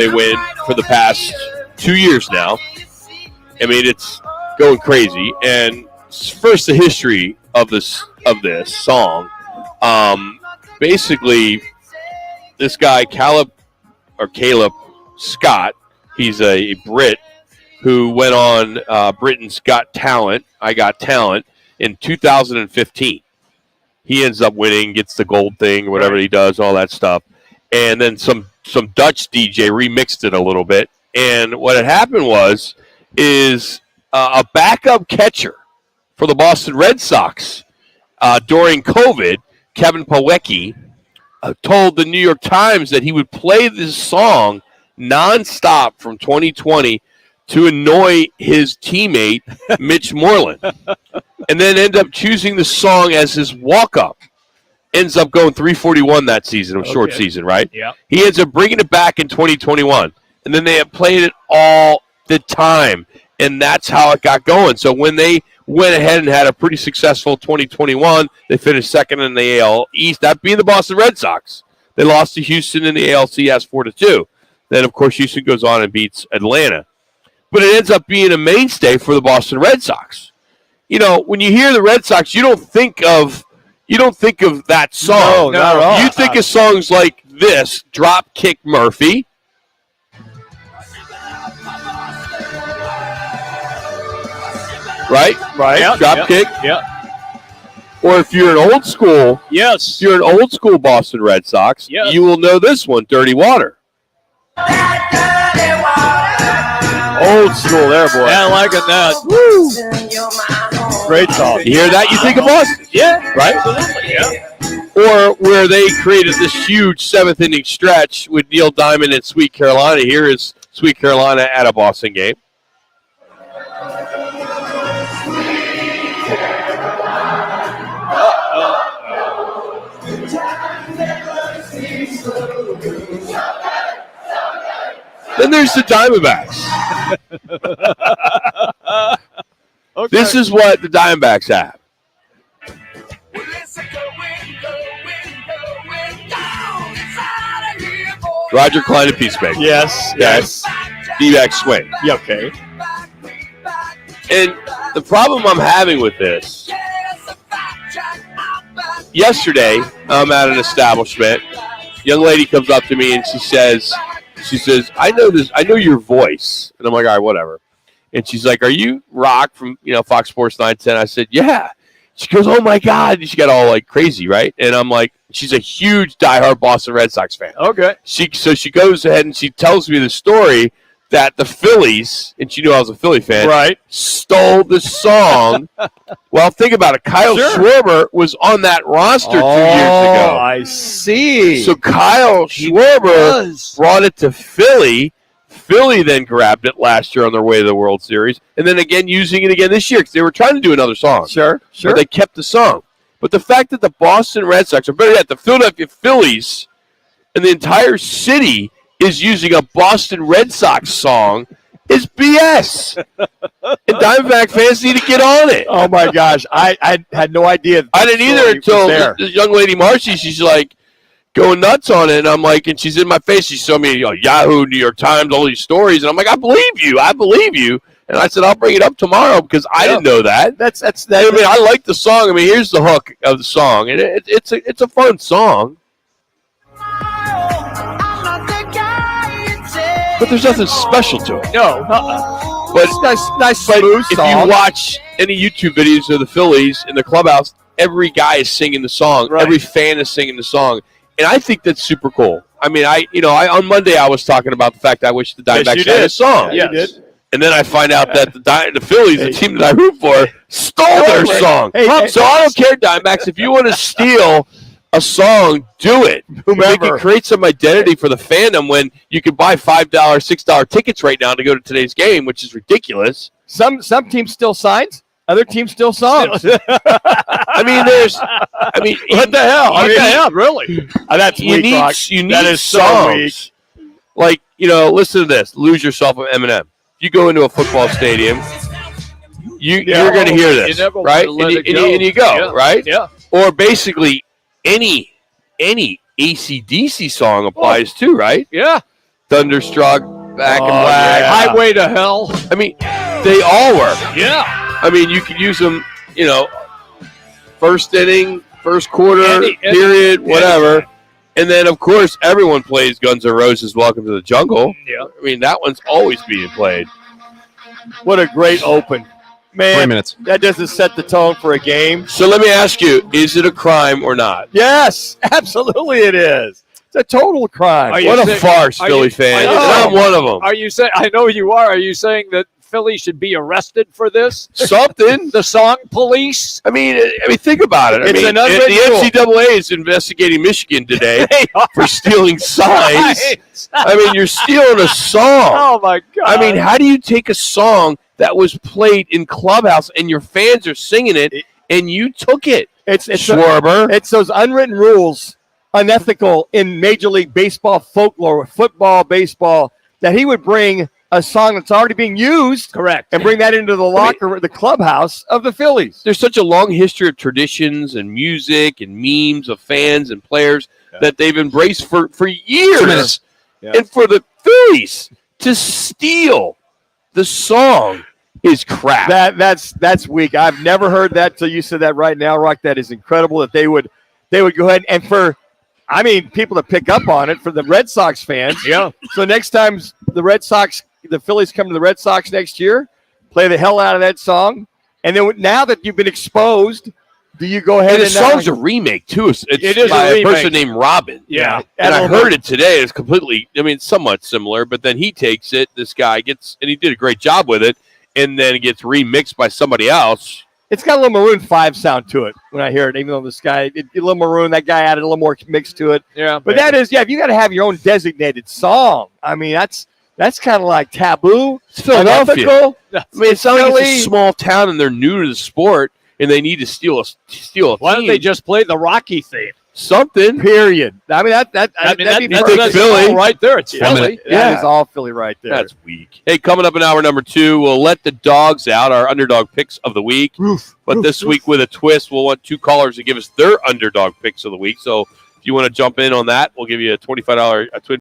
They win for the past 2 years now. I mean, it's going crazy. And first, the history of this song. Basically, this guy Caleb Scott, he's a Brit who went on Britain's Got Talent, I Got Talent, in 2015. He ends up winning, gets the gold thing, whatever he does, all that stuff. And then some Dutch DJ remixed it a little bit. And what had happened is a backup catcher for the Boston Red Sox during COVID, Kevin Pawecki, told the New York Times that he would play this song nonstop from 2020 to annoy his teammate, Mitch Moreland, and then end up choosing the song as his walk-up. Ends up going 341 that season, a short season, right? Yeah. He ends up bringing it back in 2021, and then they have played it all the time, and that's how it got going. So when they went ahead and had a pretty successful 2021, they finished second in the AL East, that being the Boston Red Sox. They lost to Houston in the ALCS 4-2. Then, of course, Houston goes on and beats Atlanta. But it ends up being a mainstay for the Boston Red Sox. You know, when you hear the Red Sox, you don't think of that song. No, not at all. You think of songs like this, Dropkick Murphy. Right? Yeah, Dropkick. Yeah. Or if you're an old school, Yes. if you're an old school Boston Red Sox, Yes. you will know this one, Dirty Water. Old school there, boy. Yeah, I like it that. Woo. Great song. You hear that, you think of Boston. Yeah. Right? Absolutely, yeah. Or where they created this huge seventh inning stretch with Neil Diamond and Sweet Carolina. Here is Sweet Carolina at a Boston game. Then there's the Diamondbacks. Okay. This is what the Diamondbacks have. Roger Clyde and Peacemaker. Yes. D-back swing. Yeah, okay. And the problem I'm having with this, yesterday I'm at an establishment. Young lady comes up to me and she says, I know your voice. And I'm like, all right, whatever. And she's like, are you Rock from Fox Sports 910? I said, yeah. She goes, oh my God. And she got all like crazy, right? And I'm like, she's a huge diehard Boston Red Sox fan. Okay. So she goes ahead and she tells me the story that the Phillies, and she knew I was a Philly fan, right, stole the song. Well, think about it. Kyle Schwarber was on that roster 2 years ago. I see. So Kyle Schwarber brought it to Philly. Philly then grabbed it last year on their way to the World Series, and then again using it again this year because they were trying to do another song. Sure. But they kept the song. But the fact that the Boston Red Sox, or better yet, the Philadelphia Phillies, and the entire city is using a Boston Red Sox song is BS. And Diamondback fans need to get on it. Oh, my gosh. I had no idea. I didn't either until this young lady, Marcy, she's like going nuts on it. And I'm like, and she's in my face. She showed me Yahoo, New York Times, all these stories. And I'm like, I believe you. And I said, I'll bring it up tomorrow because I didn't know that. I mean, I like the song. I mean, here's the hook of the song. And it's a fun song. But there's nothing special to it. No. But it's nice smooth if song. you watch any YouTube videos of the Phillies in the clubhouse, every guy is singing the song. Right. Every fan is singing the song. And I think that's super cool. I mean, on Monday I was talking about the fact I wish the Diamondbacks had a song. Yeah, you did. And then I find out that the Phillies, the team that I root for, stole their song. So I don't care, Diamondbacks. If you want to steal a song, do it. They can create some identity for the fandom when you can buy $5, $6 tickets right now to go to today's game, which is ridiculous. Some teams still signs, other teams still songs. I mean, what the hell? Really? That's weak, Rock. You need that is songs. So weak. Like, listen to this. Lose Yourself with Eminem. If you go into a football stadium, you're going to hear this, right? And you go, right? Yeah. Or basically any AC/DC song applies too, right? Yeah. Thunderstruck, Back in Black, Highway to Hell. I mean, they all were. Yeah. I mean, you could use them, first inning, first quarter, period, whatever. And then, of course, everyone plays Guns N' Roses' Welcome to the Jungle. Yeah. I mean, that one's always being played. What a great open. Man, 3 minutes. That doesn't set the tone for a game. So let me ask you, is it a crime or not? Yes, absolutely it is. It's a total crime. What a farce, Philly fans. I'm one of them. Are you saying, I know you are you saying that Philly should be arrested for this? Something. The song Police? I mean, think about it. It's an unwritten the NCAA is investigating Michigan today for stealing signs. I mean, you're stealing a song. Oh, my God. I mean, how do you take a song that was played in Clubhouse and your fans are singing it and you took it? It's Schwarber. It's those unwritten rules, unethical in Major League Baseball folklore, football, baseball, that he would bring a song that's already being used, correct, and bring that into the the clubhouse of the Phillies. There's such a long history of traditions and music and memes of fans and players that they've embraced for years. Yeah. And for the Phillies to steal the song is crap. That's weak. I've never heard that till you said that right now, Rock. That is incredible that they would go ahead and people to pick up on it for the Red Sox fans. Yeah. So next time the Phillies come to the Red Sox next year, play the hell out of that song. And then now that you've been exposed, do you go ahead and the song's a remake, too. It is by a person named Robin. Yeah. And I heard it today. It's completely, somewhat similar, but then he takes it, this guy gets, and he did a great job with it, and then it gets remixed by somebody else. It's got a little Maroon 5 sound to it when I hear it, even though this guy, a little Maroon, that guy added a little more mix to it. Yeah. But that is, if you got to have your own designated song, I mean, that's kind of like taboo. It's Philadelphia. It's like it's a small town and they're new to the sport and they need to steal a Why don't team. they just play the Rocky theme? Something. Period. I mean, that's Philly all right there. It's Philly. That is all Philly right there. That's weak. Hey, coming up in hour number 2, we'll let the dogs out, our underdog picks of the week. But this week with a twist, we'll want 2 callers to give us their underdog picks of the week. So if you want to jump in on that, we'll give you a $25 Twin